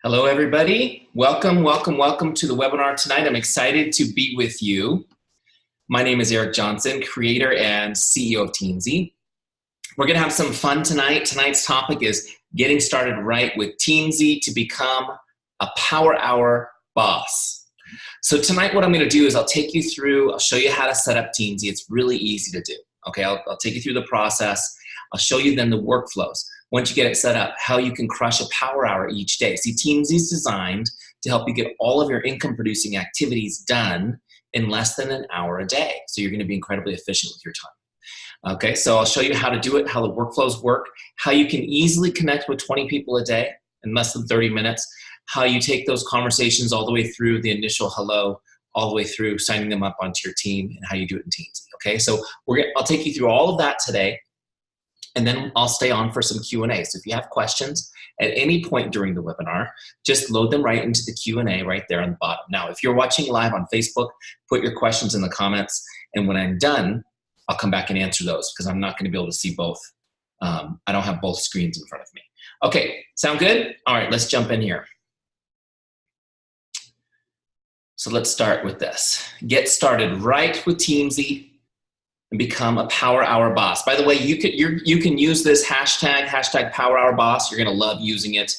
Hello, everybody. Welcome, welcome, welcome to the webinar tonight. I'm excited to be with you. My name is Eric Johnson, creator and CEO of Teamzy. We're going to have some fun tonight. Tonight's topic is getting started right with Teamzy to become a Power Hour boss. So tonight what I'm going to do is I'll take you through, I'll show you how to set up Teamzy. It's really easy to do. Okay, I'll take you through the process. I'll show you then the workflows. Once you get it set up, how you can crush a power hour each day. See, Teamzy is designed to help you get all of your income producing activities done in less than an hour a day. So you're gonna be incredibly efficient with your time. Okay, so I'll show you how to do it, how the workflows work, how you can easily connect with 20 people a day in less than 30 minutes, how you take those conversations all the way through the initial hello, all the way through signing them up onto your team, and how you do it in Teamzy, okay? So I'll take you through all of that today. And then I'll stay on for some Q&A. So if you have questions at any point during the webinar, just load them right into the Q&A right there on the bottom. Now, if you're watching live on Facebook, put your questions in the comments. And when I'm done, I'll come back and answer those because I'm not going to be able to see both. I don't have both screens in front of me. Okay, sound good? All right, let's jump in here. So let's start with this. Get started right with Teamzy and become a Power Hour boss. By the way, you can use this hashtag Power Hour boss. You're gonna love using it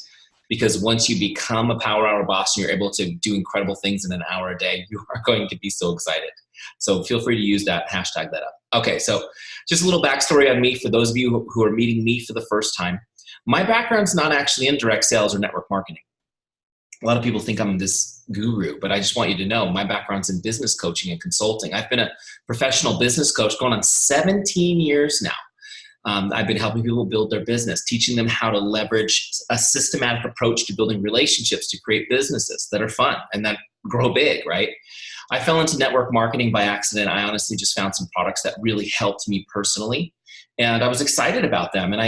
because once you become a Power Hour boss and you're able to do incredible things in an hour a day, you are going to be so excited. So feel free to use that, hashtag that up. Okay, so just a little backstory on me for those of you who are meeting me for the first time. My background's not actually in direct sales or network marketing. A lot of people think I'm this guru, but I just want you to know my background's in business coaching and consulting. I've been a professional business coach going on 17 years now. I've been helping people build their business, teaching them how to leverage a systematic approach to building relationships to create businesses that are fun and that grow big, right? I fell into network marketing by accident. I honestly just found some products that really helped me personally, and I was excited about them. And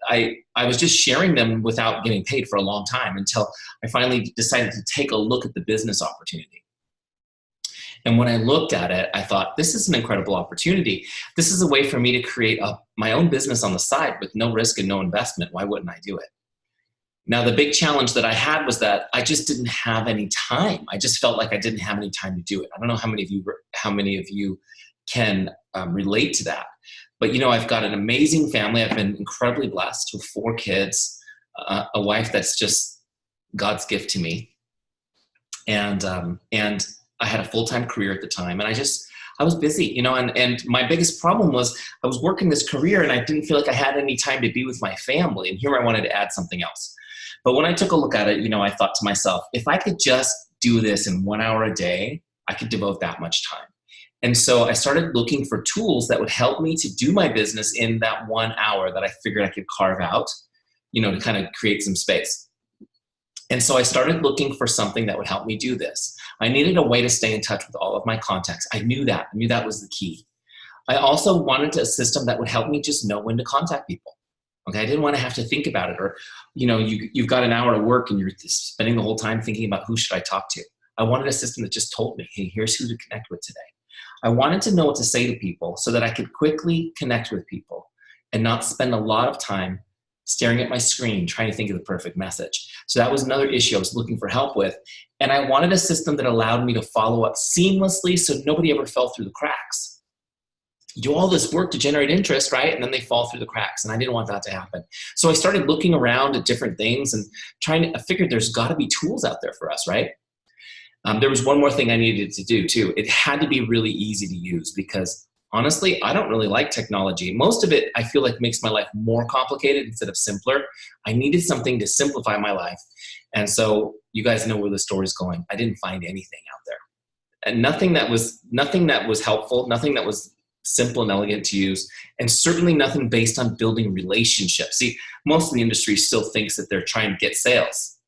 I was just sharing them without getting paid for a long time until I finally decided to take a look at the business opportunity. And when I looked at it, I thought, this is an incredible opportunity. This is a way for me to create my own business on the side with no risk and no investment. Why wouldn't I do it? Now, the big challenge that I had was that I just didn't have any time. I just felt like I didn't have any time to do it. I don't know how many of you can relate to that. But, you know, I've got an amazing family. I've been incredibly blessed with 4 kids, a wife that's just God's gift to me. And I had a full-time career at the time. And I was busy, you know, and my biggest problem was I was working this career and I didn't feel like I had any time to be with my family. And here I wanted to add something else. But when I took a look at it, you know, I thought to myself, if I could just do this in 1 hour a day, I could devote that much time. And so I started looking for tools that would help me to do my business in that 1 hour that I figured I could carve out, you know, to kind of create some space. And so I started looking for something that would help me do this. I needed a way to stay in touch with all of my contacts. I knew that was the key. I also wanted a system that would help me just know when to contact people. Okay, I didn't want to have to think about it, or, you know, you've got an hour to work and you're spending the whole time thinking about who should I talk to. I wanted a system that just told me, hey, here's who to connect with today. I wanted to know what to say to people so that I could quickly connect with people and not spend a lot of time staring at my screen trying to think of the perfect message. So that was another issue I was looking for help with. And I wanted a system that allowed me to follow up seamlessly so nobody ever fell through the cracks. You do all this work to generate interest, right? And then they fall through the cracks. And I didn't want that to happen. So I started looking around at different things and I figured there's got to be tools out there for us, right? There was one more thing I needed to do too. It had to be really easy to use because honestly, I don't really like technology. Most of it I feel like makes my life more complicated instead of simpler. I needed something to simplify my life. And so you guys know where the story's going. I didn't find anything out there. And nothing that was helpful, nothing that was simple and elegant to use, and certainly nothing based on building relationships. See, most of the industry still thinks that they're trying to get sales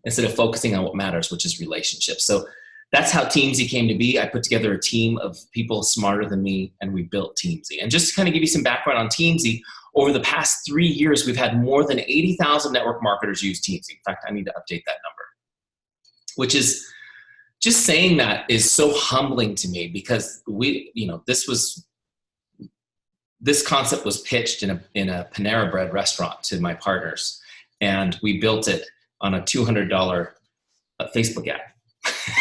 instead of focusing on what matters, which is relationships. So that's how Teamzy came to be. I put together a team of people smarter than me, and we built Teamzy. And just to kind of give you some background on Teamzy, over the past 3 years, we've had more than 80,000 network marketers use Teamzy. In fact, I need to update that number, which is just saying that is so humbling to me because this concept was pitched in a Panera Bread restaurant to my partners, and we built it on a $200 Facebook ad.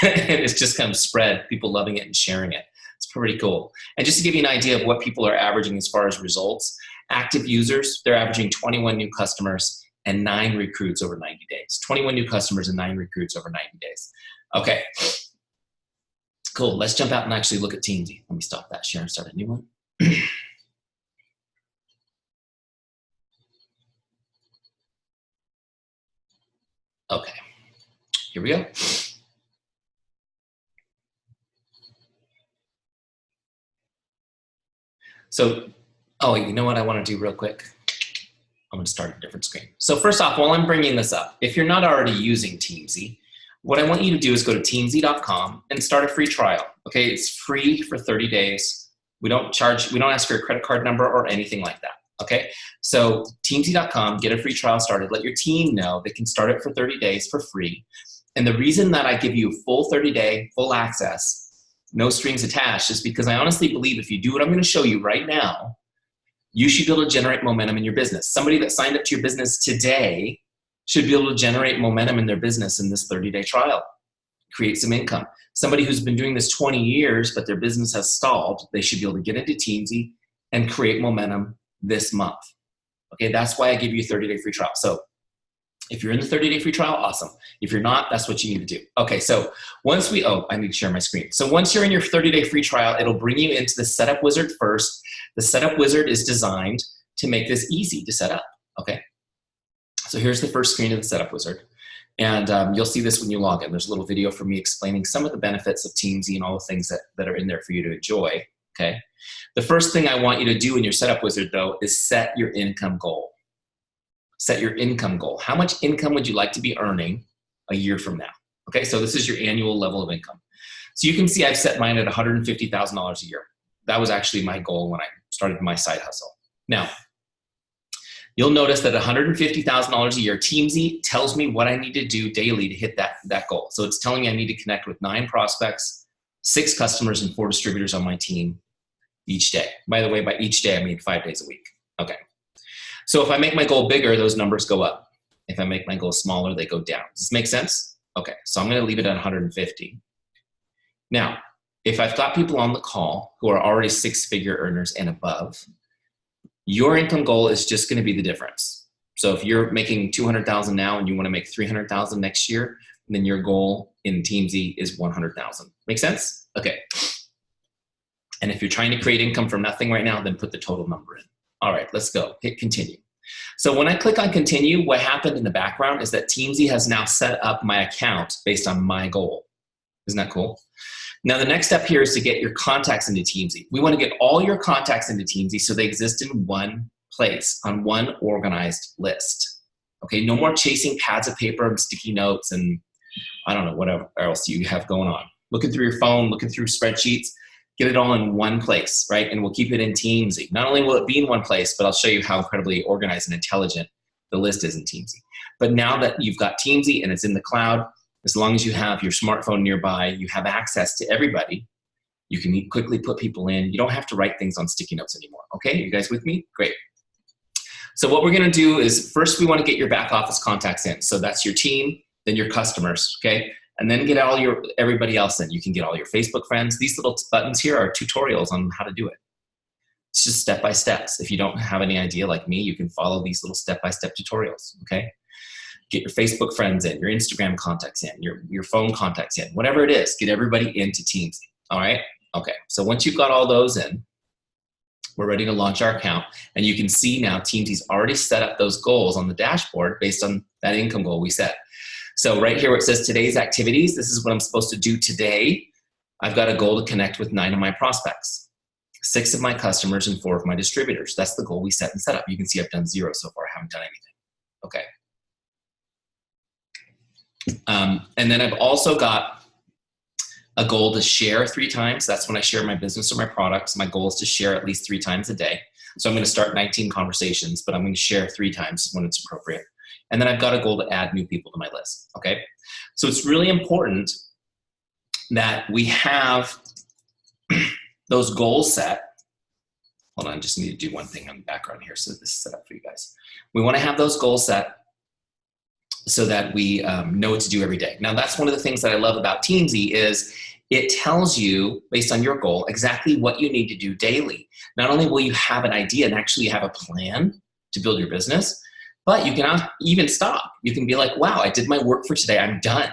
And it's just kind of spread, people loving it and sharing it. It's pretty cool. And just to give you an idea of what people are averaging as far as results, active users, they're averaging 21 new customers and 9 recruits over 90 days. 21 new customers and 9 recruits over 90 days. Okay, cool. Let's jump out and actually look at Teamzy. Let me stop that share and start a new one. Okay, here we go. So, oh, you know what I want to do real quick? I'm going to start a different screen. So first off, while I'm bringing this up, if you're not already using Teamzy, what I want you to do is go to teamzy.com and start a free trial. Okay, it's free for 30 days. We don't ask for your credit card number or anything like that. Okay, so teamzy.com, get a free trial started. Let your team know they can start it for 30 days for free. And the reason that I give you full 30-day, full access, no strings attached, is because I honestly believe if you do what I'm going to show you right now, you should be able to generate momentum in your business. Somebody that signed up to your business today should be able to generate momentum in their business in this 30-day trial, create some income. Somebody who's been doing this 20 years, but their business has stalled, they should be able to get into Teamzy and create momentum this month. Okay, that's why I give you a 30-day free trial. So if you're in the 30-day free trial, awesome. If you're not, that's what you need to do. Okay, so once I need to share my screen. So once you're in your 30-day free trial, it'll bring you into the setup wizard first. The setup wizard is designed to make this easy to set up, okay? So here's the first screen of the setup wizard. And you'll see this when you log in. There's a little video for me explaining some of the benefits of Teamzy and all the things that are in there for you to enjoy, okay? The first thing I want you to do in your setup wizard, though, is set your income goal. Set your income goal. How much income would you like to be earning a year from now? Okay, so this is your annual level of income. So you can see I've set mine at $150,000 a year. That was actually my goal when I started my side hustle. Now, you'll notice that $150,000 a year, Teamzy tells me what I need to do daily to hit that goal. So it's telling me I need to connect with 9 prospects, 6 customers, and 4 distributors on my team each day. By the way, by each day, I mean 5 days a week. Okay. So if I make my goal bigger, those numbers go up. If I make my goal smaller, they go down. Does this make sense? Okay, so I'm going to leave it at 150. Now, if I've got people on the call who are already 6-figure earners and above, your income goal is just going to be the difference. So if you're making 200,000 now and you want to make 300,000 next year, then your goal in Teamzy is 100,000. Make sense? Okay. And if you're trying to create income from nothing right now, then put the total number in. All right, let's go. Hit continue. So when I click on continue, what happened in the background is that Teamzy has now set up my account based on my goal. Isn't that cool? Now the next step here is to get your contacts into Teamzy. We want to get all your contacts into Teamzy so they exist in one place, on one organized list. Okay, no more chasing pads of paper and sticky notes and I don't know, whatever else you have going on. Looking through your phone, looking through spreadsheets, get it all in one place, right? And we'll keep it in Teamzy. Not only will it be in one place, but I'll show you how incredibly organized and intelligent the list is in Teamzy. But now that you've got Teamzy and it's in the cloud, as long as you have your smartphone nearby, you have access to everybody, you can quickly put people in. You don't have to write things on sticky notes anymore. Okay, you guys with me? Great. So what we're gonna do is first we wanna get your back office contacts in. So that's your team, then your customers, okay? And then get everybody else in. You can get all your Facebook friends. These little buttons here are tutorials on how to do it. It's just step-by-steps. If you don't have any idea like me, you can follow these little step-by-step tutorials, okay? Get your Facebook friends in, your Instagram contacts in, your phone contacts in, whatever it is, get everybody into Teamzy, all right? Okay, so once you've got all those in, we're ready to launch our account. And you can see now Teamzy's already set up those goals on the dashboard based on that income goal we set. So right here where it says today's activities, this is what I'm supposed to do today. I've got a goal to connect with 9 of my prospects, 6 of my customers, and 4 of my distributors. That's the goal we set and set up. You can see I've done 0 so far. I haven't done anything. Okay. And then I've also got a goal to share 3 times. That's when I share my business or my products. My goal is to share at least 3 times a day. So I'm going to start 19 conversations, but I'm going to share 3 times when it's appropriate. And then I've got a goal to add new people to my list, okay? So it's really important that we have those goals set. Hold on, I just need to do one thing on the background here so this is set up for you guys. We wanna have those goals set so that we know what to do every day. Now, that's one of the things that I love about Teamzy is it tells you, based on your goal, exactly what you need to do daily. Not only will you have an idea and actually have a plan to build your business, but you can even stop. You can be like, wow, I did my work for today, I'm done.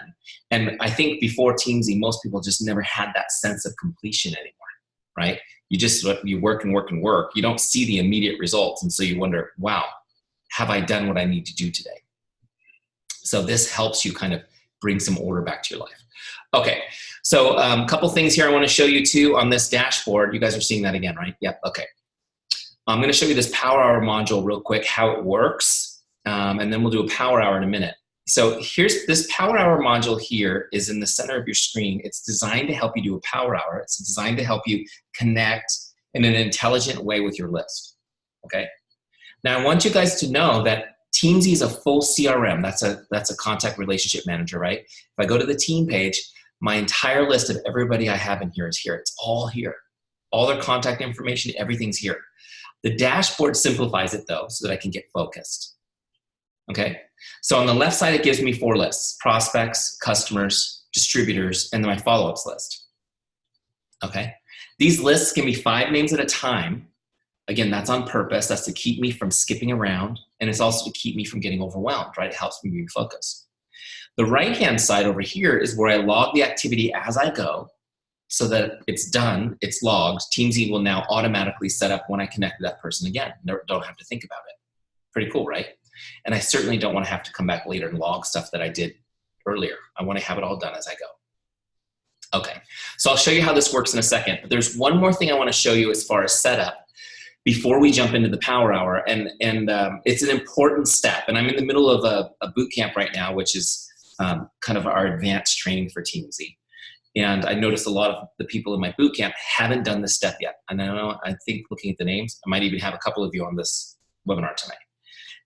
And I think before Teamzy, most people just never had that sense of completion anymore, right? You work and work and work. You don't see the immediate results. And so you wonder, wow, have I done what I need to do today? So this helps you kind of bring some order back to your life. Okay, so a couple things here I want to show you too on this dashboard. You guys are seeing that again, right? Yep, okay. I'm going to show you this Power Hour module real quick, how it works, and then we'll do a Power Hour in a minute. So here's this Power Hour module here is in the center of your screen. It's designed to help you do a Power Hour. It's designed to help you connect in an intelligent way with your list, okay? Now I want you guys to know that Teamzy is a full CRM. That's a contact relationship manager, right? If I go to the team page, my entire list of everybody I have in here is here. It's all here. All their contact information, everything's here. The dashboard simplifies it though, so that I can get focused. Okay? So on the left side, it gives me 4 lists: prospects, customers, distributors, and then my follow-ups list. Okay? These lists can be 5 names at a time. Again, that's on purpose. That's to keep me from skipping around, and it's also to keep me from getting overwhelmed, right? It helps me refocus. The right-hand side over here is where I log the activity as I go so that it's done, it's logged. Teamzy will now automatically set up when I connect to that person again. Don't have to think about it. Pretty cool, right? And I certainly don't want to have to come back later and log stuff that I did earlier. I want to have it all done as I go. Okay, so I'll show you how this works in a second, but there's one more thing I want to show you as far as setup before we jump into the Power Hour, and it's an important step. And I'm in the middle of a boot camp right now, which is kind of our advanced training for Teamzy. And I noticed a lot of the people in my boot camp haven't done this step yet. And I think looking at the names, I might even have a couple of you on this webinar tonight.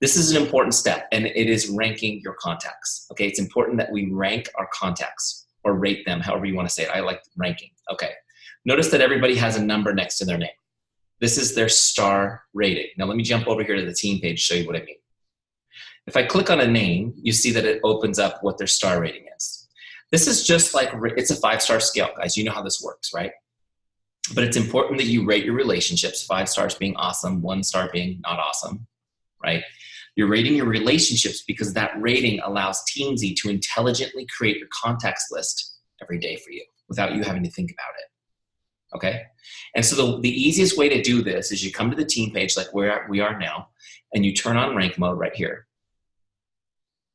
This is an important step, and it is ranking your contacts. Okay, it's important that we rank our contacts or rate them, however you want to say it. I like ranking. Okay, notice that everybody has a number next to their name. This is their star rating. Now let me jump over here to the team page, show you what I mean. If I click on a name, you see that it opens up what their star rating is. This is just like, it's a 5-star scale, guys. You know how this works, right? But it's important that you rate your relationships, 5 stars being awesome, 1 star being not awesome, right? You're rating your relationships because that rating allows Teamzy to intelligently create your contacts list every day for you without you having to think about it, okay? And so the easiest way to do this is you come to the team page like where we are now, and you turn on rank mode right here,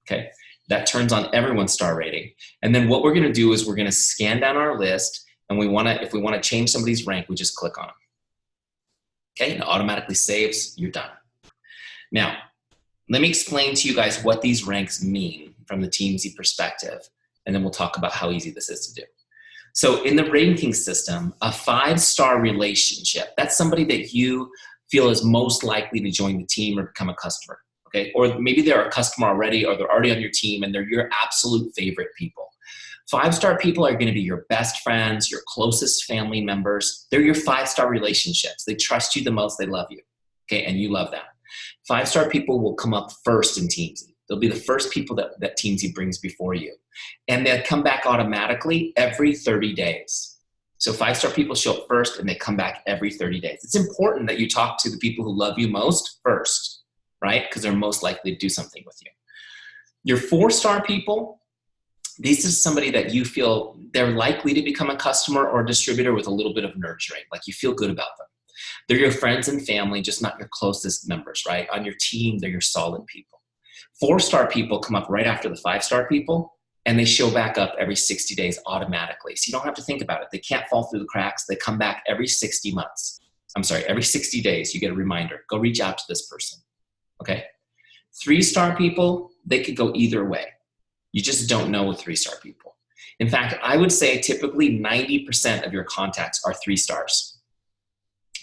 okay? That turns on everyone's star rating. And then what we're gonna do is we're gonna scan down our list, and if we wanna change somebody's rank, we just click on them. Okay, and it automatically saves, you're done. Now, let me explain to you guys what these ranks mean from the Teamzy perspective, and then we'll talk about how easy this is to do. So in the ranking system, a 5-star relationship, that's somebody that you feel is most likely to join the team or become a customer, okay? Or maybe they're a customer already, or they're already on your team and they're your absolute favorite people. 5-star people are gonna be your best friends, your closest family members. They're your 5-star relationships. They trust you the most, they love you, okay? And you love them. 5-star people will come up first in Teamzy. They'll be the first people that Teamzy brings before you. And they'll come back automatically every 30 days. So 5-star people show up first and they come back every 30 days. It's important that you talk to the people who love you most first, right? Because they're most likely to do something with you. Your 4-star people, this is somebody that you feel they're likely to become a customer or a distributor with a little bit of nurturing, like you feel good about them. They're your friends and family, just not your closest members, right? On your team, they're your solid people. 4-star people come up right after the 5-star people, and they show back up every 60 days automatically. So you don't have to think about it. They can't fall through the cracks. They come back every 60 months. I'm sorry, every 60 days, you get a reminder. Go reach out to this person, okay? 3-star people, they could go either way. You just don't know with 3-star people. In fact, I would say typically 90% of your contacts are 3 stars.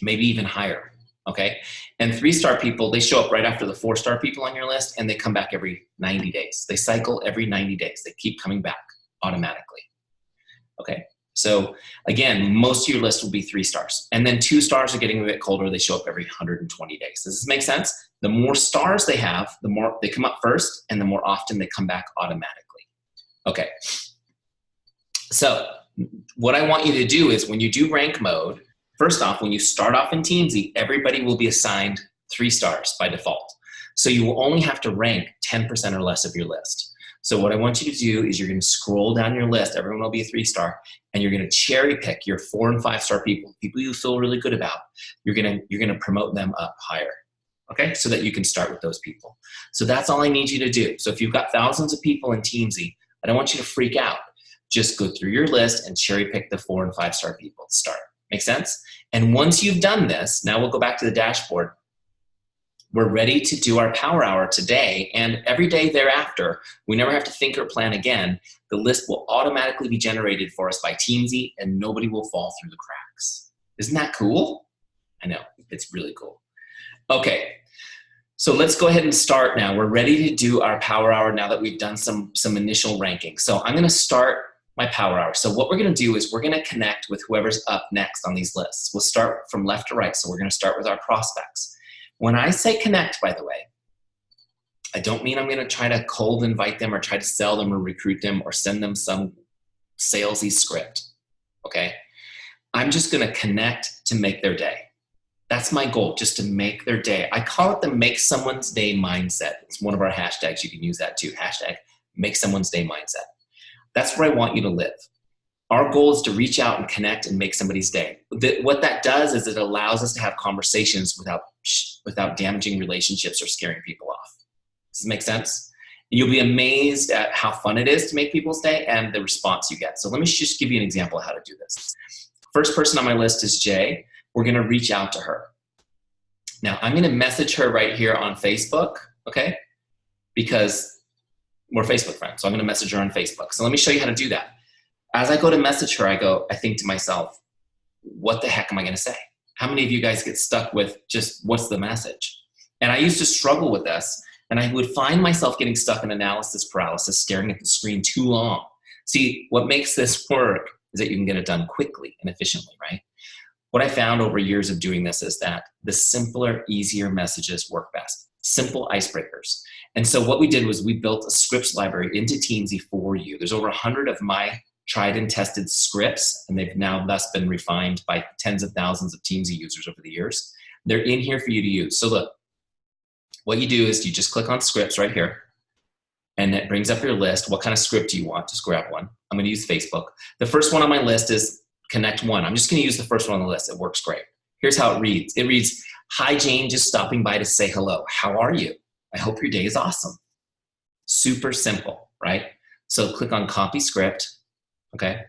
Maybe even higher, okay? And 3-star people, they show up right after the 4-star people on your list, and they come back every 90 days. They cycle every 90 days. They keep coming back automatically, okay? So again, most of your list will be 3 stars. And then 2 stars are getting a bit colder. They show up every 120 days. Does this make sense? The more stars they have, the more they come up first, and the more often they come back automatically. Okay. So what I want you to do is when you do rank mode, first off, when you start off in Teamzy, everybody will be assigned 3 stars by default. So you will only have to rank 10% or less of your list. So what I want you to do is you're going to scroll down your list. Everyone will be a 3-star, and you're going to cherry pick your 4- and 5-star people you feel really good about. You're going to promote them up higher, okay? So that you can start with those people. So that's all I need you to do. So if you've got thousands of people in Teamzy, I don't want you to freak out. Just go through your list and cherry pick the 4- and 5-star people to start. Make sense? And once you've done this, now we'll go back to the dashboard. We're ready to do our power hour today, and every day thereafter, we never have to think or plan again. The list will automatically be generated for us by Teamzy, and nobody will fall through the cracks. Isn't that cool? I know, it's really cool. Okay, so let's go ahead and start now. We're ready to do our power hour now that we've done some initial ranking. So I'm gonna start my power hour. So what we're gonna do is we're gonna connect with whoever's up next on these lists. We'll start from left to right, so we're gonna start with our prospects. When I say connect, by the way, I don't mean I'm gonna try to cold invite them or try to sell them or recruit them or send them some salesy script, okay? I'm just gonna connect to make their day. That's my goal, just to make their day. I call it the make someone's day mindset. It's one of our hashtags. You can use that too, hashtag make someone's day mindset. That's where I want you to live. Our goal is to reach out and connect and make somebody's day. What that does is it allows us to have conversations without damaging relationships or scaring people off. Does this make sense? You'll be amazed at how fun it is to make people's day and the response you get. So let me just give you an example of how to do this. First person on my list is Jay. We're gonna reach out to her. Now I'm gonna message her right here on Facebook, okay? Because we're Facebook friends, so I'm gonna message her on Facebook. So let me show you how to do that. As I go to message her, I think to myself, what the heck am I gonna say? How many of you guys get stuck with just what's the message? And I used to struggle with this, and I would find myself getting stuck in analysis paralysis, staring at the screen too long. See, what makes this work is that you can get it done quickly and efficiently, right? What I found over years of doing this is that the simpler, easier messages work best. Simple icebreakers. And so what we did was we built a scripts library into Teamzy for you. There's over 100 of my tried and tested scripts, and they've now thus been refined by tens of thousands of Teamzy users over the years. They're in here for you to use. So look, what you do is you just click on scripts right here, and it brings up your list. What kind of script do you want? Just grab one. I'm gonna use Facebook. The first one on my list is Connect One. I'm just gonna use the first one on the list. It works great. Here's how it reads. It reads, hi Jane, just stopping by to say hello. How are you? I hope your day is awesome. Super simple, right? So click on copy script. Okay,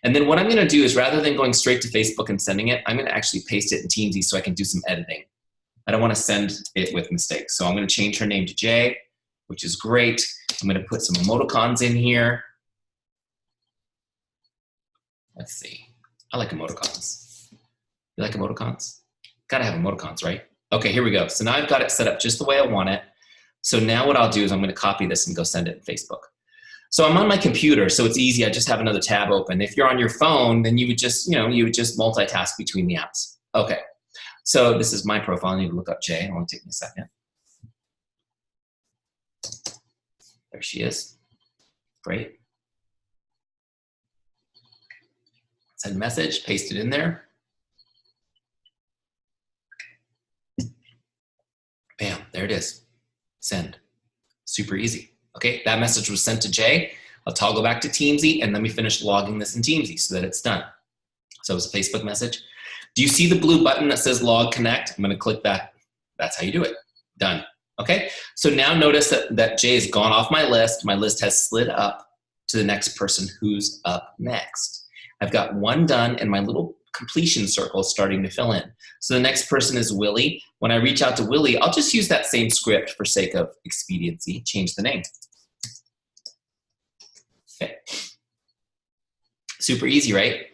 and then what I'm gonna do is rather than going straight to Facebook and sending it, I'm gonna actually paste it in Teamzy so I can do some editing. I don't wanna send it with mistakes. So I'm gonna change her name to Jay, which is great. I'm gonna put some emoticons in here. Let's see, I like emoticons. You like emoticons? Gotta have emoticons, right? Okay, here we go. So now I've got it set up just the way I want it. So now what I'll do is I'm gonna copy this and go send it in Facebook. So I'm on my computer, so it's easy. I just have another tab open. If you're on your phone, then you would just multitask between the apps. Okay, so this is my profile. I need to look up Jay. It'll only take me a second. There she is. Great. Send message, paste it in there. Bam, there it is. Send. Super easy. Okay, that message was sent to Jay. I'll toggle back to Teamzy, and let me finish logging this in Teamzy so that it's done. So it was a Facebook message. Do you see the blue button that says Log Connect? I'm gonna click that. That's how you do it. Done. Okay, so now notice that Jay has gone off my list. My list has slid up to the next person who's up next. I've got one done, and my little completion circle is starting to fill in. So the next person is Willie. When I reach out to Willie, I'll just use that same script for sake of expediency, change the name. Okay. Super easy, right?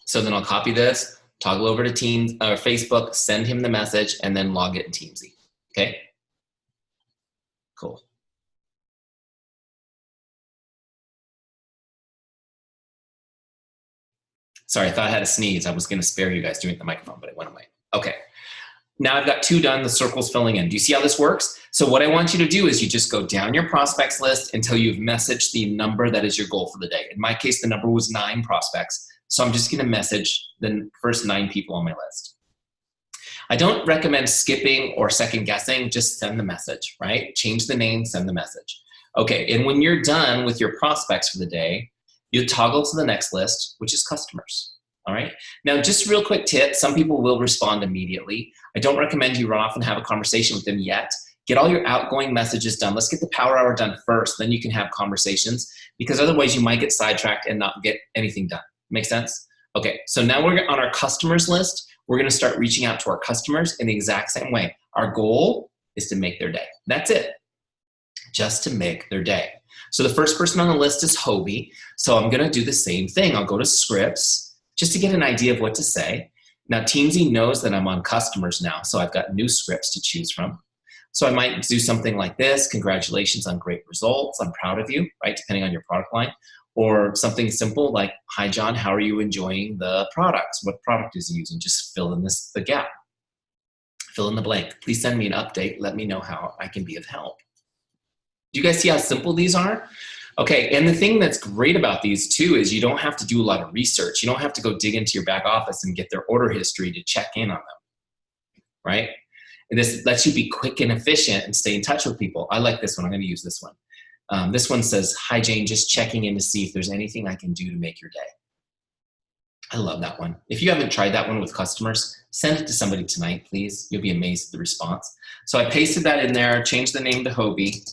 So then I'll copy this, toggle over to Facebook, send him the message, and then log it in Teamzy. Okay? Cool. Sorry, I thought I had a sneeze. I was going to spare you guys doing it in the microphone, but it went away. Okay. Now I've got 2 done, the circle's filling in. Do you see how this works? So what I want you to do is you just go down your prospects list until you've messaged the number that is your goal for the day. In my case, the number was 9 prospects. So I'm just going to message the first 9 people on my list. I don't recommend skipping or second guessing, just send the message, right? Change the name, send the message. Okay, and when you're done with your prospects for the day, you toggle to the next list, which is customers. All right. Now, just real quick tip, some people will respond immediately. I don't recommend you run off and have a conversation with them yet. Get all your outgoing messages done. Let's get the power hour done first, then you can have conversations, because otherwise you might get sidetracked and not get anything done. Make sense? Okay, so now we're on our customers list. We're going to start reaching out to our customers in the exact same way. Our goal is to make their day. That's it. Just to make their day. So the first person on the list is Hobie. So I'm going to do the same thing. I'll go to scripts, just to get an idea of what to say. Now, Teamzy knows that I'm on customers now, so I've got new scripts to choose from. So I might do something like this: congratulations on great results, I'm proud of you, right? Depending on your product line. Or something simple like, hi John, how are you enjoying the products? What product is he using? Just fill in the gap. Fill in the blank. Please send me an update. Let me know how I can be of help. Do you guys see how simple these are? Okay, and the thing that's great about these too is you don't have to do a lot of research. You don't have to go dig into your back office and get their order history to check in on them, right? And this lets you be quick and efficient and stay in touch with people. I like this one. I'm going to use this one. This one says, hi Jane, just checking in to see if there's anything I can do to make your day. I love that one. If you haven't tried that one with customers, send it to somebody tonight, please. You'll be amazed at the response. So I pasted that in there, changed the name to Hobie.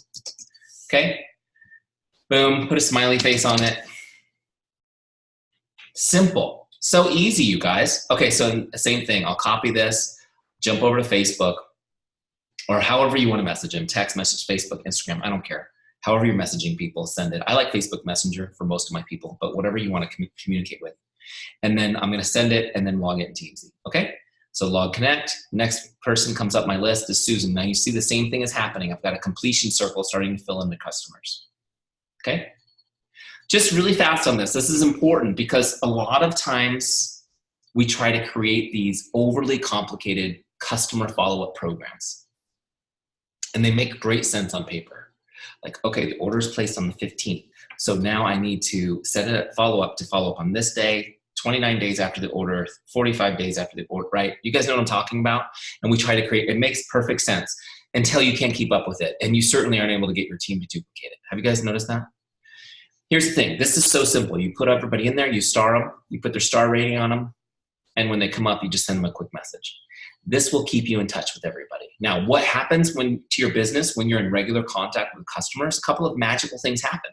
Okay. Boom, put a smiley face on it. Simple. So easy, you guys. Okay, so same thing. I'll copy this, jump over to Facebook, or however you want to message them. Text message, Facebook, Instagram, I don't care. However you're messaging people, send it. I like Facebook Messenger for most of my people, but whatever you want to communicate with. And then I'm going to send it and then log it in Teamzy. Okay? So log connect. Next person comes up my list is Susan. Now you see the same thing is happening. I've got a completion circle starting to fill in the customers. Okay? Just really fast on this. This is important because a lot of times we try to create these overly complicated customer follow-up programs. And they make great sense on paper. Like, okay, the order is placed on the 15th. So now I need to set a follow-up to follow up on this day, 29 days after the order, 45 days after the order, right? You guys know what I'm talking about? And we try to create, it makes perfect sense until you can't keep up with it. And you certainly aren't able to get your team to duplicate it. Have you guys noticed that? Here's the thing. This is so simple. You put everybody in there, you star them, you put their star rating on them, and when they come up, you just send them a quick message. This will keep you in touch with everybody. Now, what happens to your business when you're in regular contact with customers? A couple of magical things happen.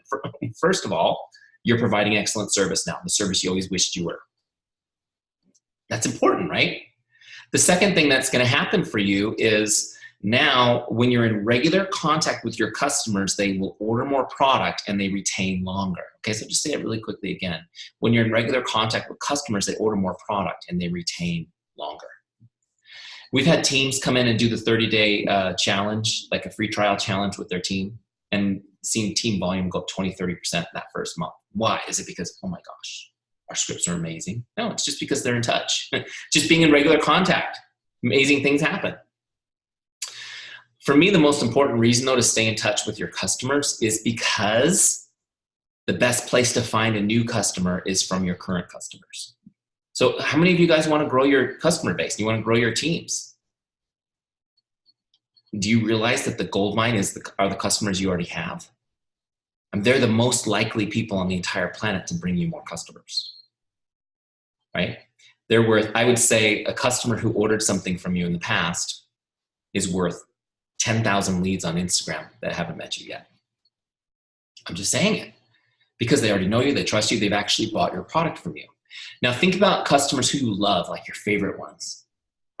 First of all, you're providing excellent service now, the service you always wished you were. That's important, right? The second thing that's going to happen for you is now when you're in regular contact with your customers, they will order more product and they retain longer. Okay, so just say it really quickly again. When you're in regular contact with customers, they order more product and they retain longer. We've had teams come in and do the 30-day challenge, like a free trial challenge with their team, and seeing team volume go up 20, 30% that first month. Why? Is it because, oh my gosh, our scripts are amazing? No, it's just because they're in touch. Just being in regular contact, amazing things happen. For me, the most important reason, though, to stay in touch with your customers is because the best place to find a new customer is from your current customers. So how many of you guys want to grow your customer base? You want to grow your teams? Do you realize that the gold mine are the customers you already have? And they're the most likely people on the entire planet to bring you more customers, right? They're worth, I would say, a customer who ordered something from you in the past is worth 10,000 leads on Instagram that haven't met you yet. I'm just saying it because they already know you, they trust you, they've actually bought your product from you. Now think about customers who you love, like your favorite ones,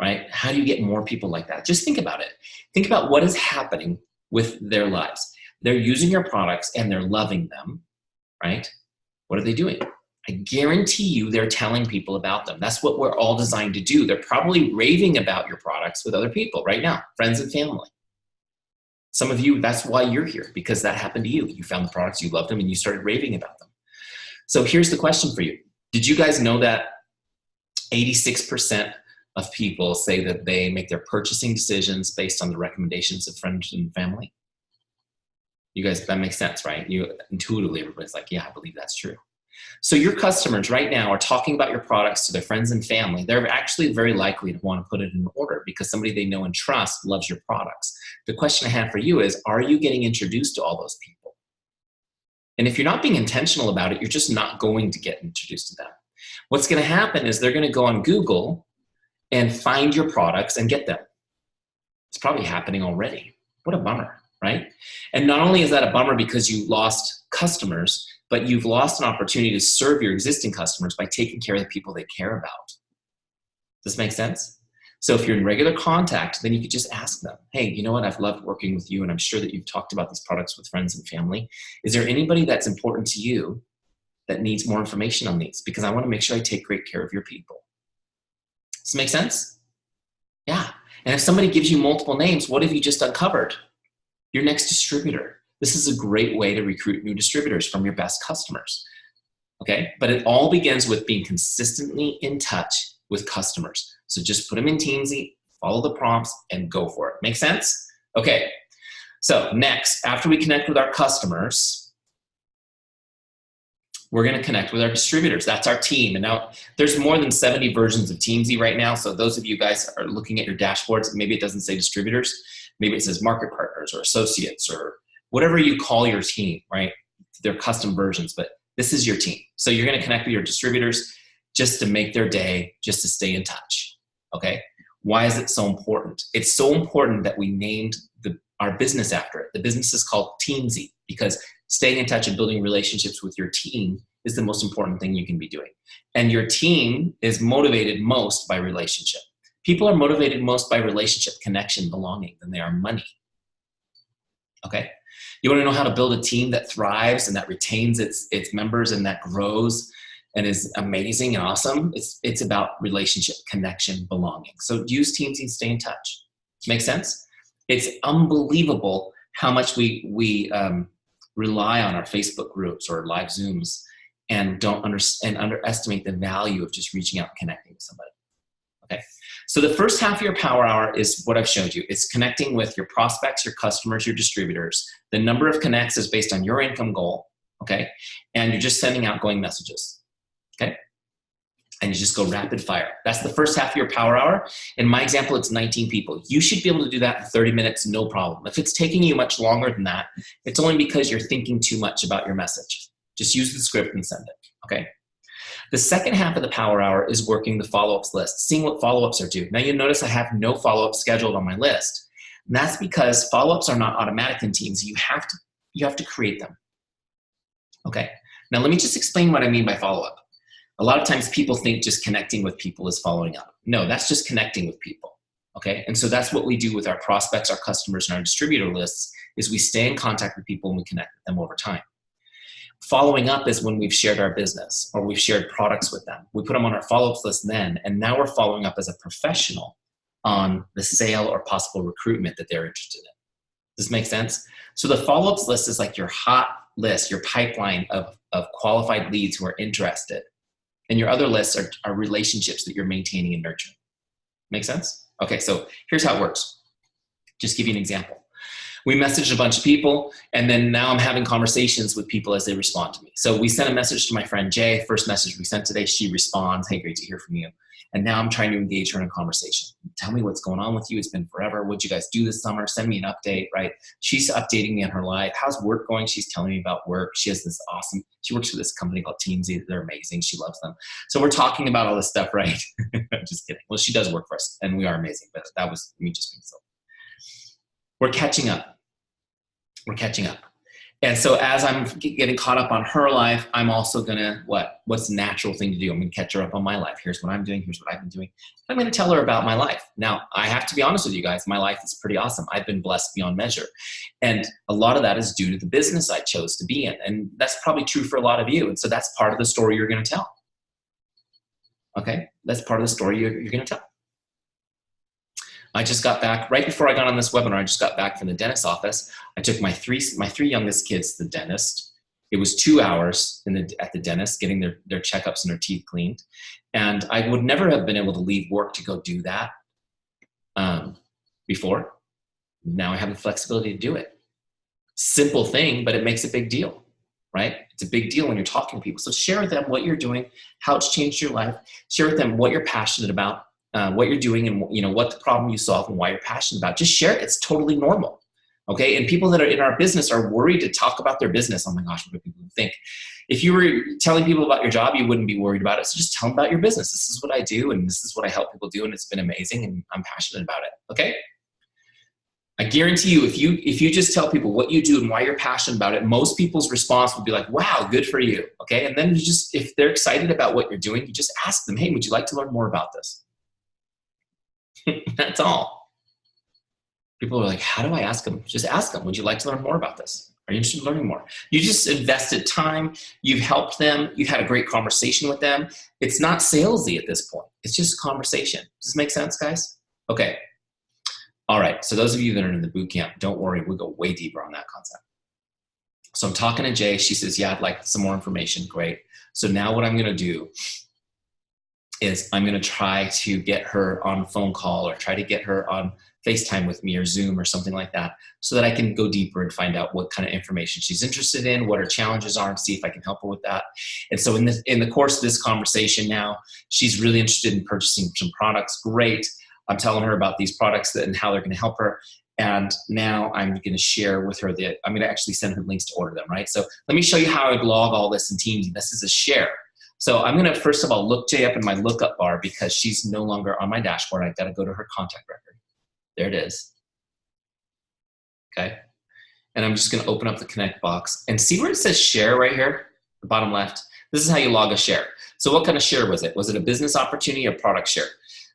right? How do you get more people like that? Just think about it. Think about what is happening with their lives. They're using your products and they're loving them, right? What are they doing? I guarantee you they're telling people about them. That's what we're all designed to do. They're probably raving about your products with other people right now, friends and family. Some of you, that's why you're here, because that happened to you. You found the products, you loved them, and you started raving about them. So here's the question for you. Did you guys know that 86% of people say that they make their purchasing decisions based on the recommendations of friends and family. You guys, that makes sense, right? You intuitively, everybody's like, yeah, I believe that's true. So your customers right now are talking about your products to their friends and family. They're actually very likely to want to put it in order because somebody they know and trust loves your products. The question I have for you is, are you getting introduced to all those people? And if you're not being intentional about it, you're just not going to get introduced to them. What's going to happen is they're going to go on Google and find your products and get them. It's probably happening already. What a bummer, right? And not only is that a bummer because you lost customers, but you've lost an opportunity to serve your existing customers by taking care of the people they care about. Does this make sense? So if you're in regular contact, then you could just ask them, hey, you know what? I've loved working with you, and I'm sure that you've talked about these products with friends and family. Is there anybody that's important to you that needs more information on these? Because I want to make sure I take great care of your people. Does this make sense? Yeah. And if somebody gives you multiple names, what have you just uncovered? Your next distributor. This is a great way to recruit new distributors from your best customers. Okay? But it all begins with being consistently in touch with customers. So just put them in Teamzy, follow the prompts, and go for it. Make sense? Okay. So next, after we connect with our customers, we're going to connect with our distributors. That's our team. And now there's more than 70 versions of Teamzy right now. So those of you guys are looking at your dashboards, maybe it doesn't say distributors. Maybe it says market partners or associates or whatever you call your team, right? They're custom versions, but this is your team. So you're going to connect with your distributors just to make their day, just to stay in touch. Okay. Why is it so important? It's so important that we named our business after it. The business is called Teamzy because staying in touch and building relationships with your team is the most important thing you can be doing. And your team is motivated most by relationship. People are motivated most by relationship, connection, belonging than they are money. Okay? You want to know how to build a team that thrives and that retains its members and that grows and is amazing and awesome? It's about relationship, connection, belonging. So use Teamzy and stay in touch. Make sense? It's unbelievable how much we rely on our Facebook groups or live Zooms and don't understand and underestimate the value of just reaching out and connecting with somebody. Okay. So the first half of your power hour is what I've showed you. It's connecting with your prospects, your customers, your distributors. The number of connects is based on your income goal. Okay. And you're just sending outgoing messages. Okay. And you just go rapid fire. That's the first half of your power hour. In my example, it's 19 people. You should be able to do that in 30 minutes, no problem. If it's taking you much longer than that, it's only because you're thinking too much about your message. Just use the script and send it, okay? The second half of the power hour is working the follow-ups list, seeing what follow-ups are due. Now you'll notice I have no follow-ups scheduled on my list. And that's because follow-ups are not automatic in Teams. You have to create them, okay? Now let me just explain what I mean by follow-up. A lot of times people think just connecting with people is following up. No, that's just connecting with people, okay? And so that's what we do with our prospects, our customers, and our distributor lists is we stay in contact with people and we connect with them over time. Following up is when we've shared our business or we've shared products with them. We put them on our follow-ups list then, and now we're following up as a professional on the sale or possible recruitment that they're interested in. Does this make sense? So the follow-ups list is like your hot list, your pipeline of qualified leads who are interested. And your other lists are relationships that you're maintaining and nurturing. Make sense? Okay, so here's how it works. Just give you an example. We messaged a bunch of people, and then now I'm having conversations with people as they respond to me. So we sent a message to my friend Jay, first message we sent today, she responds, hey, great to hear from you. And now I'm trying to engage her in a conversation. Tell me what's going on with you. It's been forever. What'd you guys do this summer? Send me an update, right? She's updating me on her life. How's work going? She's telling me about work. She has this awesome, she works for this company called Teamzy. They're amazing. She loves them. So we're talking about all this stuff, right? I'm just kidding. Well, she does work for us and we are amazing, but that was me just being silly. We're catching up. We're catching up. And so as I'm getting caught up on her life, I'm also gonna, what's the natural thing to do? I'm gonna catch her up on my life. Here's what I'm doing, here's what I've been doing. I'm gonna tell her about my life. Now, I have to be honest with you guys, my life is pretty awesome. I've been blessed beyond measure. And a lot of that is due to the business I chose to be in. And that's probably true for a lot of you. And so that's part of the story you're gonna tell. Okay, that's part of the story you're gonna tell. I just got back, right before I got on this webinar, I just got back from the dentist's office. I took my three youngest kids to the dentist, It was 2 hours at the dentist getting their checkups and their teeth cleaned. And I would never have been able to leave work to go do that before. Now I have the flexibility to do it. Simple thing, but it makes a big deal, right? It's a big deal when you're talking to people. So share with them what you're doing, how it's changed your life. Share with them what you're passionate about, what you're doing, and what the problem you solve and why you're passionate about. Just share it. It's totally normal. Okay, and people that are in our business are worried to talk about their business. Oh my gosh, what do people think? If you were telling people about your job, you wouldn't be worried about it. So just tell them about your business. This is what I do, and this is what I help people do, and it's been amazing, and I'm passionate about it. Okay? I guarantee you, if you just tell people what you do and why you're passionate about it, most people's response will be like, "Wow, good for you." Okay, and then you just, if they're excited about what you're doing, you just ask them, "Hey, would you like to learn more about this?" That's all. People are like, how do I ask them? Just ask them, would you like to learn more about this? Are you interested in learning more? You just invested time. You've helped them. You've had a great conversation with them. It's not salesy at this point. It's just a conversation. Does this make sense, guys? Okay. All right. So those of you that are in the boot camp, don't worry. We'll go way deeper on that concept. So I'm talking to Jay. She says, yeah, I'd like some more information. Great. So now what I'm going to do is I'm going to try to get her on a phone call or try to get her on FaceTime with me or Zoom or something like that, so that I can go deeper and find out what kind of information she's interested in, what her challenges are, and see if I can help her with that. And so in the course of this conversation now, she's really interested in purchasing some products. Great. I'm telling her about these products and how they're going to help her. And now I'm going to share with her I'm going to actually send her links to order them, right? So let me show you how I log all this in Teamzy. This is a share. So I'm going to, first of all, look Jay up in my lookup bar because she's no longer on my dashboard. I've got to go to her contact record. There it is. Okay. And I'm just going to open up the connect box and see where it says share right here, the bottom left. This is how you log a share. So what kind of share was it? Was it a business opportunity or product share?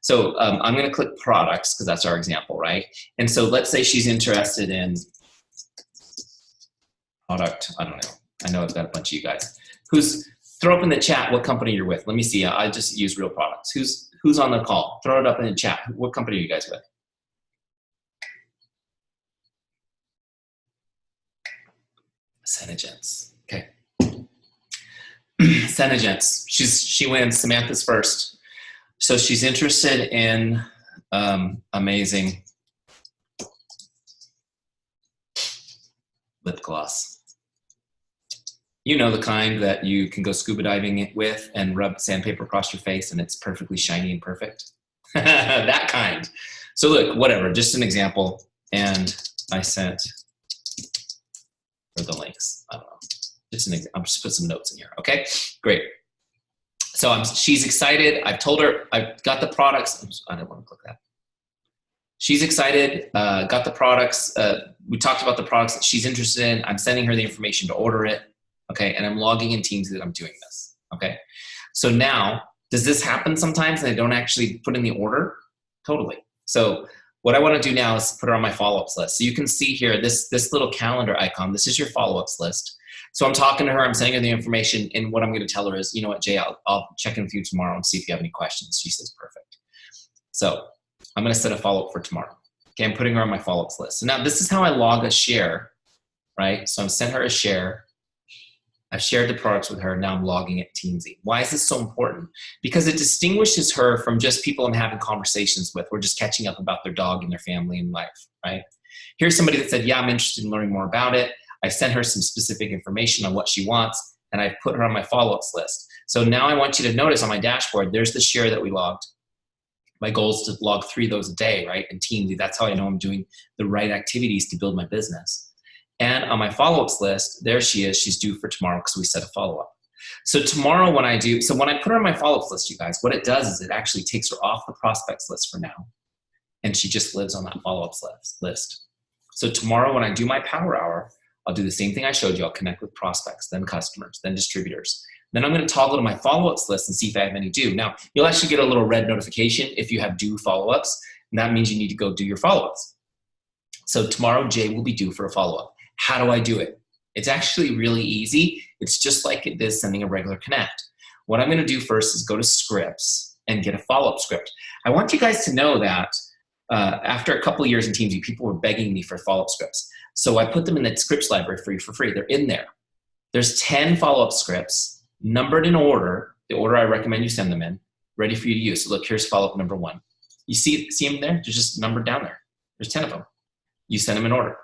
So I'm going to click products because that's our example, right? And so let's say she's interested in product. I don't know. I know I've got a bunch of you guys. Throw up in the chat what company you're with. Let me see. I just use real products. Who's on the call? Throw it up in the chat. What company are you guys with? Senegence. Okay. Senegence. She wins. Samantha's first. So she's interested in amazing lip gloss. You know, the kind that you can go scuba diving with and rub sandpaper across your face and it's perfectly shiny and perfect. That kind. So look, whatever, just an example. And I sent the links. I don't know. I'm just put some notes in here. Okay, great. So she's excited. I've told her I've got the products. I don't want to click that. She's excited. Got the products. We talked about the products that she's interested in. I'm sending her the information to order it. Okay, and I'm logging in Teamzy that I'm doing this. Okay, so now does this happen sometimes and I don't actually put in the order? Totally. So what I want to do now is put her on my follow-ups list. So you can see here, this little calendar icon, this is your follow-ups list. So I'm talking to her, I'm sending her the information, and what I'm going to tell her is, you know what, Jay, I'll check in with you tomorrow and see if you have any questions. She says, perfect. So I'm going to set a follow-up for tomorrow. Okay, I'm putting her on my follow-ups list. So now this is how I log a share, right? So I'm sent her a share. I've shared the products with her. Now I'm logging it Teamzy. Why is this so important? Because it distinguishes her from just people I'm having conversations with. We're just catching up about their dog and their family and life, right? Here's somebody that said, yeah, I'm interested in learning more about it. I sent her some specific information on what she wants, and I've put her on my follow-ups list. So now I want you to notice on my dashboard, there's the share that we logged. My goal is to log 3 of those a day, right? In Teamzy, that's how I know I'm doing the right activities to build my business. And on my follow-ups list, there she is. She's due for tomorrow because we set a follow-up. So tomorrow when I put her on my follow-ups list, you guys, what it does is it actually takes her off the prospects list for now. And she just lives on that follow-ups list. So tomorrow when I do my power hour, I'll do the same thing I showed you. I'll connect with prospects, then customers, then distributors. Then I'm going to toggle to my follow-ups list and see if I have any due. Now, you'll actually get a little red notification if you have due follow-ups, and that means you need to go do your follow-ups. So tomorrow, Jay will be due for a follow-up. How do I do it? It's actually really easy. It's just like it is sending a regular connect. What I'm going to do first is go to scripts and get a follow-up script. I want you guys to know that after a couple of years in Teamzy, people were begging me for follow-up scripts. So I put them in the scripts library for you for free. They're in there. There's 10 follow-up scripts, numbered in order, the order I recommend you send them in, ready for you to use. So look, here's follow-up number 1. You see them there? They're just numbered down there. There's 10 of them. You send them in order.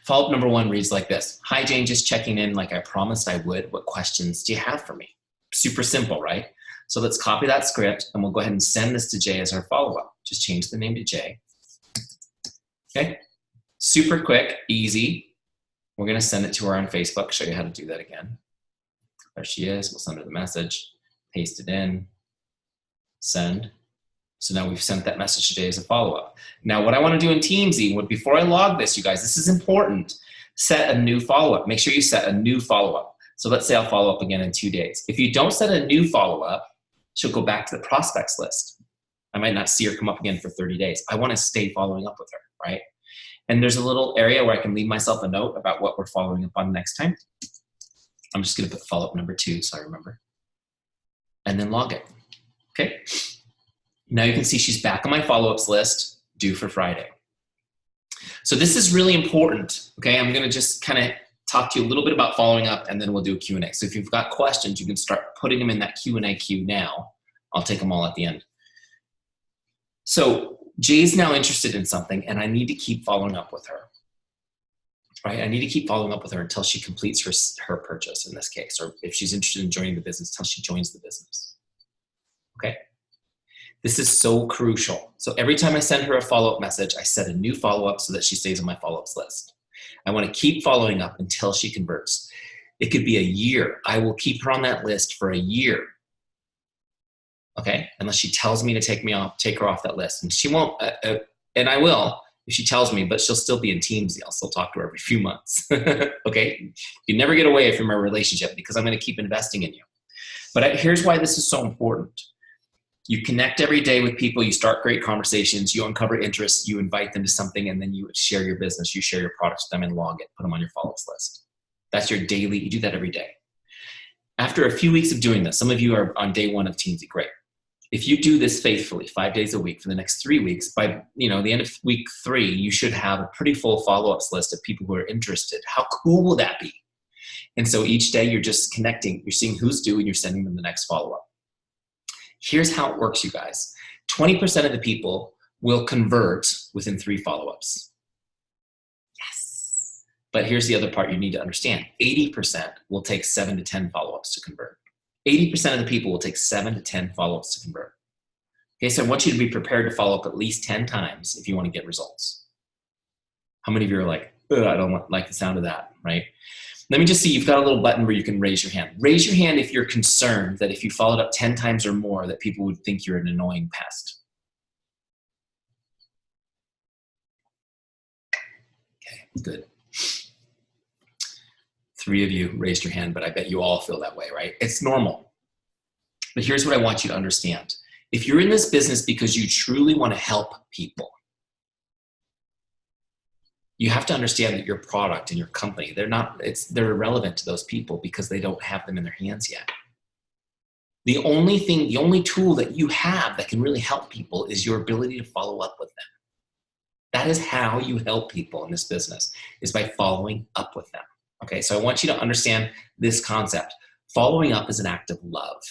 Follow-up number 1 reads like this. Hi, Jane, just checking in like I promised I would. What questions do you have for me? Super simple, right? So let's copy that script and we'll go ahead and send this to Jay as our follow-up. Just change the name to Jay. Okay? Super quick, easy. We're gonna send it to her on Facebook, show you how to do that again. There she is, we'll send her the message, paste it in, send. So now we've sent that message to Jay as a follow-up. Now what I wanna do in Teamzy, before I log this, you guys, this is important, set a new follow-up. Make sure you set a new follow-up. So let's say I'll follow up again in 2 days. If you don't set a new follow-up, she'll go back to the prospects list. I might not see her come up again for 30 days. I wanna stay following up with her, right? And there's a little area where I can leave myself a note about what we're following up on next time. I'm just gonna put follow-up number 2 so I remember. And then log it, okay? Now you can see she's back on my follow-ups list, due for Friday. So this is really important, okay? I'm gonna just kind of talk to you a little bit about following up and then we'll do a Q&A. So if you've got questions, you can start putting them in that Q&A queue now. I'll take them all at the end. So Jay's now interested in something and I need to keep following up with her, right? I need to keep following up with her until she completes her purchase in this case, or if she's interested in joining the business, until she joins the business, okay? This is so crucial. So every time I send her a follow-up message, I set a new follow-up so that she stays on my follow-ups list. I want to keep following up until she converts. It could be a year. I will keep her on that list for a year. Okay, unless she tells me to take her off that list. And she won't, and I will if she tells me, but she'll still be in Teamzy. I'll still talk to her every few months. Okay, you never get away from our relationship because I'm going to keep investing in you. But here's why this is so important. You connect every day with people, you start great conversations, you uncover interests, you invite them to something, and then you share your business, you share your products with them and log it, put them on your follow-ups list. That's your daily, you do that every day. After a few weeks of doing this, some of you are on day 1 of Teamzy, great. If you do this faithfully, 5 days a week for the next 3 weeks, by the end of week 3, you should have a pretty full follow-ups list of people who are interested. How cool will that be? And so each day you're just connecting, you're seeing who's due and you're sending them the next follow-up. Here's how it works, you guys. 20% of the people will convert within 3 follow-ups. Yes. But here's the other part you need to understand. 80% will take 7 to 10 follow-ups to convert. 80% of the people will take 7 to 10 follow-ups to convert. Okay, so I want you to be prepared to follow up at least 10 times if you want to get results. How many of you are like, ugh, I don't like the sound of that, right? Let me just see, you've got a little button where you can raise your hand. Raise your hand if you're concerned that if you followed up 10 times or more that people would think you're an annoying pest. Okay, good. 3 of you raised your hand, but I bet you all feel that way, right? It's normal. But here's what I want you to understand. If you're in this business because you truly want to help people, you have to understand that your product and your company, they're irrelevant to those people because they don't have them in their hands yet. The only tool that you have that can really help people is your ability to follow up with them. That is how you help people in this business, is by following up with them. Okay, so I want you to understand this concept. Following up is an act of love.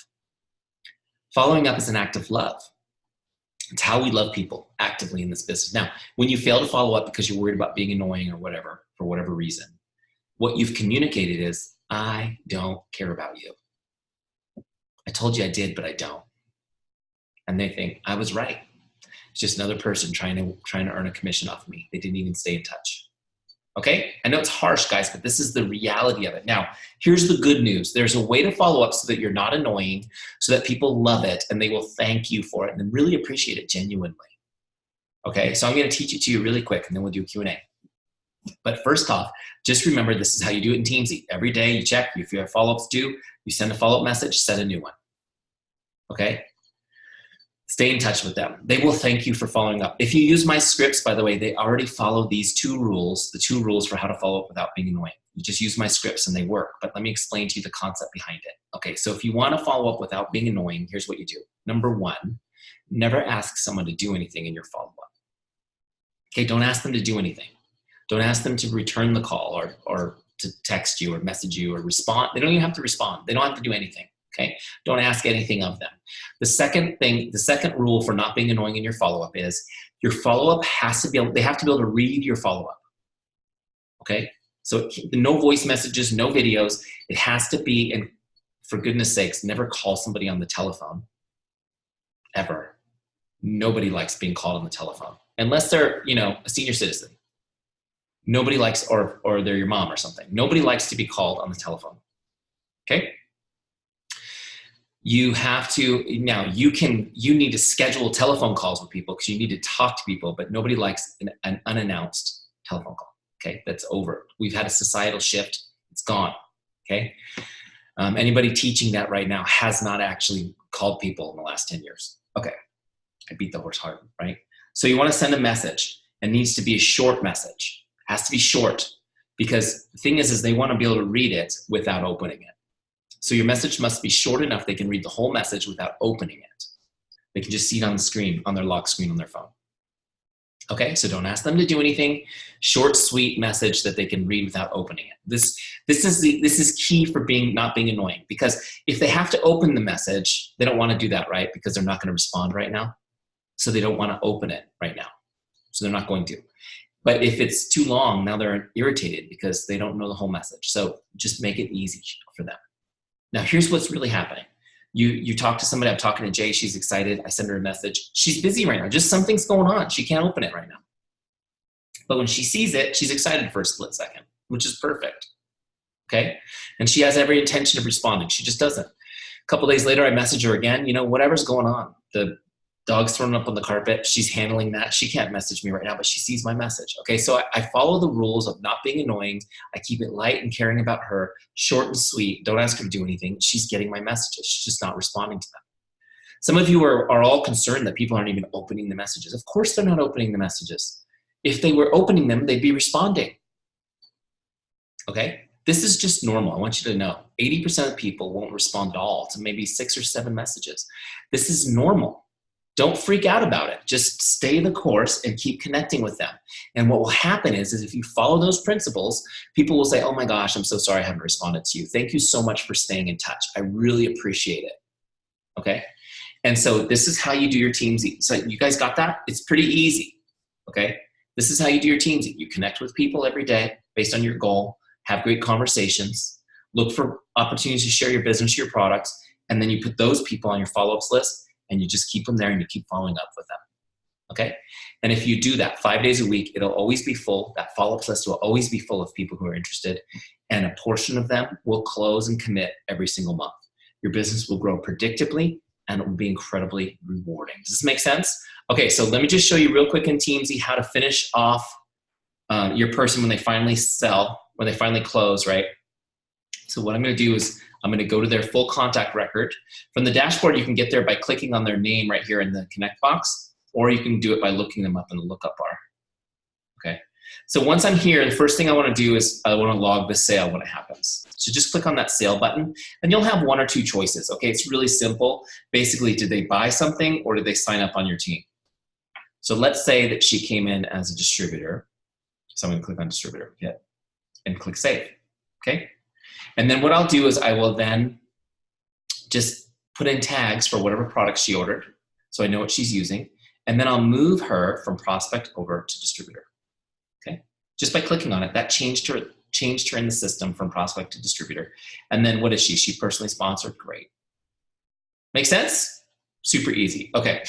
Following up is an act of love. It's how we love people actively in this business. Now, when you fail to follow up because you're worried about being annoying or whatever, for whatever reason, what you've communicated is, I don't care about you. I told you I did, but I don't. And they think, I was right. It's just another person trying to earn a commission off of me. They didn't even stay in touch. Okay? I know it's harsh, guys, but this is the reality of it. Now, here's the good news. There's a way to follow up so that you're not annoying, so that people love it and they will thank you for it and then really appreciate it genuinely. Okay? So I'm going to teach it to you really quick and then we'll do a Q&A. But first off, just remember this is how you do it in Teamzy. Every day you check. If you have follow-ups due, you send a follow-up message, send a new one. Okay? Stay in touch with them. They will thank you for following up. If you use my scripts, by the way, they already follow these 2 rules, the 2 rules for how to follow up without being annoying. You just use my scripts and they work, but let me explain to you the concept behind it. Okay, so if you want to follow up without being annoying, here's what you do. Number 1, never ask someone to do anything in your follow-up. Okay, don't ask them to do anything. Don't ask them to return the call or to text you or message you or respond. They don't even have to respond. They don't have to do anything. Okay. Don't ask anything of them. The second rule for not being annoying in your follow-up is your follow-up has to be able, they have to be able to read your follow-up. Okay. So no voice messages, no videos. It has to be, and for goodness sakes, never call somebody on the telephone. Ever. Nobody likes being called on the telephone. Unless they're, a senior citizen. Nobody likes, or they're your mom or something. Nobody likes to be called on the telephone. Okay? You have to, now you need to schedule telephone calls with people because you need to talk to people, but nobody likes an unannounced telephone call. Okay? That's over. We've had a societal shift. It's gone. Okay? Anybody teaching that right now has not actually called people in the last 10 years. Okay. I beat the horse hard, right? So you want to send a message. It needs to be a short message. It has to be short because the thing is they want to be able to read it without opening it. So your message must be short enough they can read the whole message without opening it. They can just see it on the screen, on their lock screen on their phone. Okay, so don't ask them to do anything. Short, sweet message that they can read without opening it. This is key for not being annoying, because if they have to open the message, they don't want to do that, right? Because they're not going to respond right now. So they don't want to open it right now. So they're not going to. But if it's too long, now they're irritated because they don't know the whole message. So just make it easy for them. Now here's what's really happening. You talk to somebody, I'm talking to Jay, she's excited, I send her a message. She's busy right now, just something's going on. She can't open it right now. But when she sees it, she's excited for a split second, which is perfect, okay? And she has every intention of responding, she just doesn't. A couple days later, I message her again, whatever's going on. The dog's thrown up on the carpet, she's handling that. She can't message me right now, but she sees my message, okay? So I follow the rules of not being annoying. I keep it light and caring about her, short and sweet. Don't ask her to do anything. She's getting my messages. She's just not responding to them. Some of you are all concerned that people aren't even opening the messages. Of course they're not opening the messages. If they were opening them, they'd be responding, okay? This is just normal. I want you to know 80% of people won't respond at all to maybe 6 or 7 messages. This is normal. Don't freak out about it. Just stay the course and keep connecting with them. And what will happen is if you follow those principles, people will say, oh my gosh, I'm so sorry I haven't responded to you. Thank you so much for staying in touch. I really appreciate it. Okay? And so this is how you do your Teamzy. So you guys got that? It's pretty easy. Okay? This is how you do your Teamzy. You connect with people every day based on your goal, have great conversations, look for opportunities to share your business, your products, and then you put those people on your follow-ups list and you just keep them there and you keep following up with them, okay? And if you do that 5 days a week, it'll always be full. That follow-up list will always be full of people who are interested, and a portion of them will close and commit every single month. Your business will grow predictably and it will be incredibly rewarding. Does this make sense? Okay, so let me just show you real quick in Teamzy how to finish off your person when they finally sell, when they finally close, right? So what I'm gonna do is I'm gonna go to their full contact record. From the dashboard, you can get there by clicking on their name right here in the connect box, or you can do it by looking them up in the lookup bar, okay? So once I'm here, the first thing I wanna do is I wanna log the sale when it happens. So just click on that sale button, and you'll have 1 or 2 choices, okay? It's really simple. Basically, did they buy something or did they sign up on your team? So let's say that she came in as a distributor. So I'm gonna click on distributor, and click save, okay? And then what I'll do is I will then just put in tags for whatever product she ordered, so I know what she's using, and then I'll move her from prospect over to distributor, okay? Just by clicking on it, that changed her in the system from prospect to distributor. And then what is she? She personally sponsored, great. Make sense? Super easy, okay.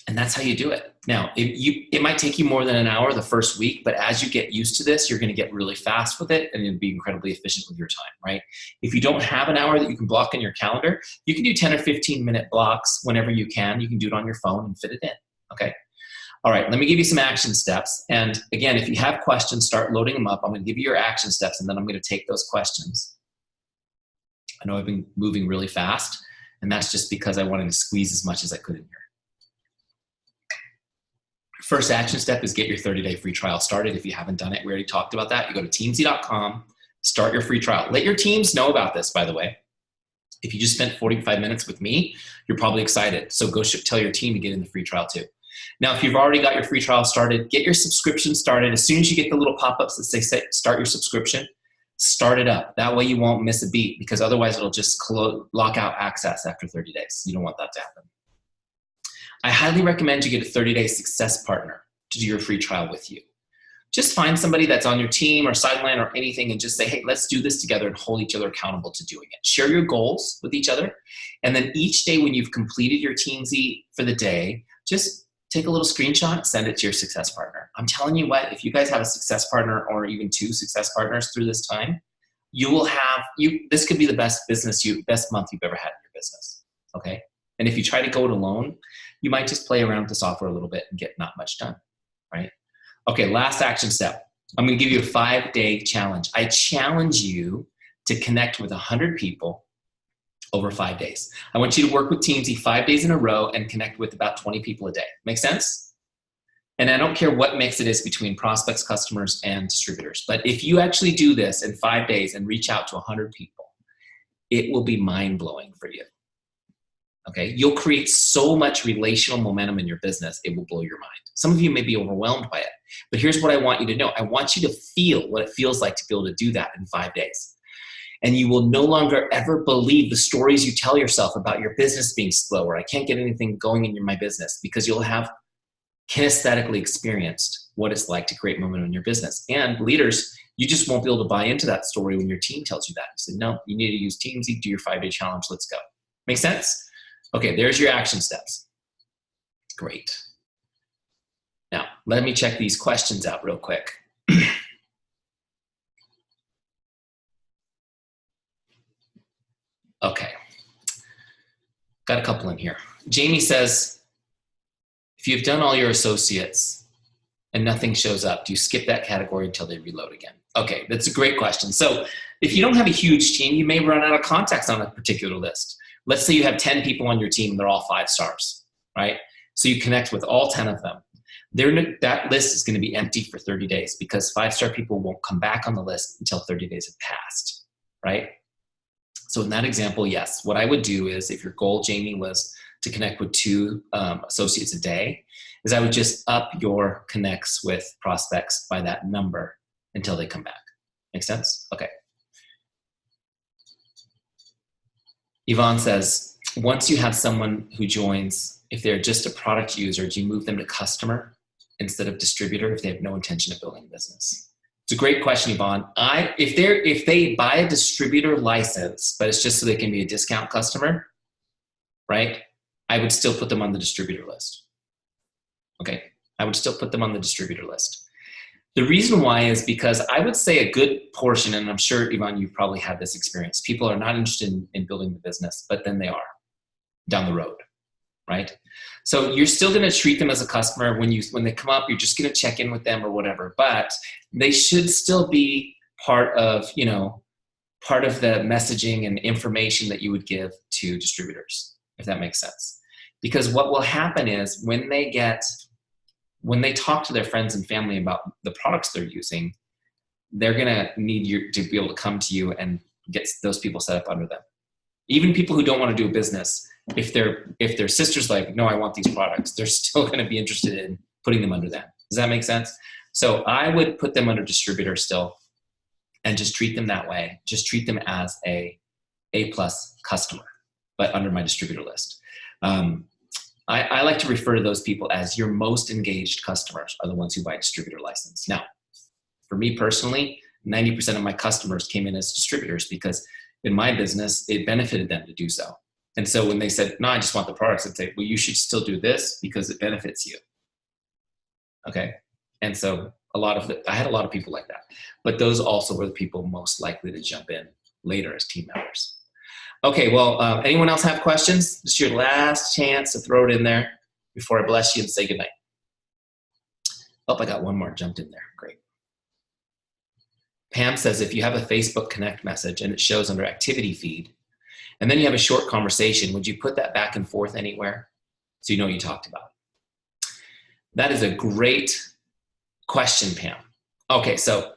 And that's how you do it. Now, it might take you more than an hour the first week, but as you get used to this, you're gonna get really fast with it and you'll be incredibly efficient with your time, right? If you don't have an hour that you can block in your calendar, you can do 10 or 15-minute blocks whenever you can. You can do it on your phone and fit it in, okay? All right, let me give you some action steps. And again, if you have questions, start loading them up. I'm gonna give you your action steps and then I'm gonna take those questions. I know I've been moving really fast, and that's just because I wanted to squeeze as much as I could in here. First action step is get your 30-day free trial started. If you haven't done it, we already talked about that. You go to teamzy.com, start your free trial. Let your teams know about this, by the way. If you just spent 45 minutes with me, you're probably excited. So go tell your team to get in the free trial too. Now, if you've already got your free trial started, get your subscription started. As soon as you get the little pop-ups that say start your subscription, start it up. That way you won't miss a beat, because otherwise it'll just lock out access after 30 days. You don't want that to happen. I highly recommend you get a 30-day success partner to do your free trial with you. Just find somebody that's on your team or sideline or anything and just say, hey, let's do this together and hold each other accountable to doing it. Share your goals with each other. And then each day when you've completed your Teamzy for the day, just take a little screenshot, send it to your success partner. I'm telling you what, if you guys have a success partner or even 2 success partners through this time, you will have, this could be the best best month you've ever had in your business, okay? And if you try to go it alone, you might just play around with the software a little bit and get not much done, right? Okay, last action step. I'm gonna give you a 5-day challenge. I challenge you to connect with 100 people over 5 days. I want you to work with Teamzy 5 days in a row and connect with about 20 people a day. Make sense? And I don't care what mix it is between prospects, customers, and distributors. But if you actually do this in 5 days and reach out to 100 people, it will be mind-blowing for you. Okay, you'll create so much relational momentum in your business, it will blow your mind. Some of you may be overwhelmed by it, but here's what I want you to know. I want you to feel what it feels like to be able to do that in 5 days. And you will no longer ever believe the stories you tell yourself about your business being slow, or I can't get anything going in my business, because you'll have kinesthetically experienced what it's like to create momentum in your business. And leaders, you just won't be able to buy into that story when your team tells you that. You say, no, you need to use Teamzy, do your 5-day challenge, let's go. Make sense? Okay, there's your action steps. Great. Now, let me check these questions out real quick. Okay, got a couple in here. Jamie says, if you've done all your associates and nothing shows up, do you skip that category until they reload again? Okay, that's a great question. So if you don't have a huge team, you may run out of contacts on a particular list. Let's say you have 10 people on your team and they're all 5 stars, right? So you connect with all 10 of them. That list is gonna be empty for 30 days because 5-star people won't come back on the list until 30 days have passed, right? So in that example, yes, what I would do is, if your goal, Jamie, was to connect with 2 associates a day, is I would just up your connects with prospects by that number until they come back. Make sense? Okay. Yvonne says, once you have someone who joins, if they're just a product user, do you move them to customer instead of distributor if they have no intention of building a business? It's a great question, Yvonne. If they buy a distributor license, but it's just so they can be a discount customer, right? I would still put them on the distributor list. Okay, I would still put them on the distributor list. The reason why is because I would say a good portion, and I'm sure, Yvonne, you've probably had this experience, people are not interested in building the business, but then they are down the road, right? So you're still gonna treat them as a customer. When they come up, you're just gonna check in with them or whatever, but they should still be part of the messaging and information that you would give to distributors, if that makes sense. Because what will happen is when they talk to their friends and family about the products they're using, they're gonna need you to be able to come to you and get those people set up under them. Even people who don't want to do a business, if their sister's like, no, I want these products, they're still gonna be interested in putting them under them. Does that make sense? So I would put them under distributor still and just treat them that way. Just treat them as a A+ customer, but under my distributor list. I like to refer to those people as your most engaged customers are the ones who buy a distributor license. Now, for me personally, 90% of my customers came in as distributors because in my business, it benefited them to do so. And so when they said, no, I just want the products, I'd say, well, you should still do this because it benefits you. Okay. And so I had a lot of people like that, but those also were the people most likely to jump in later as team members. Okay, well, anyone else have questions? This is your last chance to throw it in there before I bless you and say goodnight. Oh, I got one more jumped in there. Great. Pam says, if you have a Facebook Connect message and it shows under activity feed, and then you have a short conversation, would you put that back and forth anywhere so you know what you talked about? That is a great question, Pam. Okay, so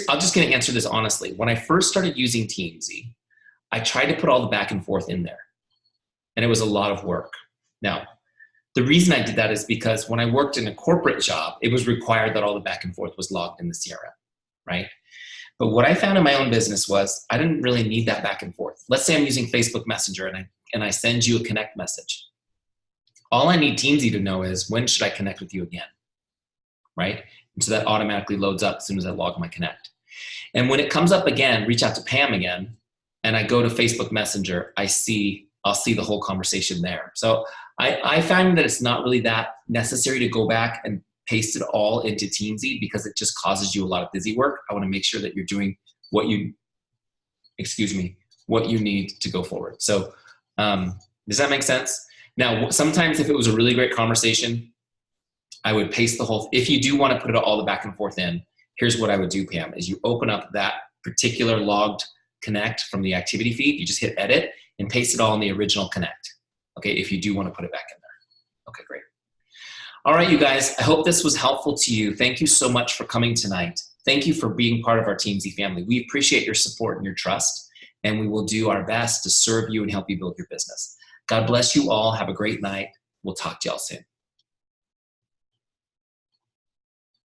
I'm just gonna answer this honestly. When I first started using Teamzy, I tried to put all the back and forth in there, and it was a lot of work. Now, The reason I did that is because when I worked in a corporate job, it was required that all the back and forth was logged in the CRM, right? But what I found in my own business was I didn't really need that back and forth. Let's say I'm using Facebook Messenger and I send you a connect message. All I need Teamzy to know is when should I connect with you again, right? And so that automatically loads up as soon as I log my connect. And when it comes up again, reach out to Pam again, and I go to Facebook Messenger, I'll see the whole conversation there. So I find that it's not really that necessary to go back and paste it all into Teamzy because it just causes you a lot of busy work. I want to make sure that you're doing what you need to go forward. So does that make sense? Now, sometimes if it was a really great conversation, I would paste the whole, if you do want to put it all the back and forth in, here's what I would do, Pam, is you open up that particular logged connect from the activity feed, you just hit edit and paste it all in the original connect. Okay, if you do want to put it back in there. Okay, great. All right, you guys, I hope this was helpful to you. Thank you so much for coming tonight. Thank you for being part of our Teamzy family. We appreciate your support and your trust, and we will do our best to serve you and help you build your business. God bless you all. Have a great night. We'll talk to y'all soon.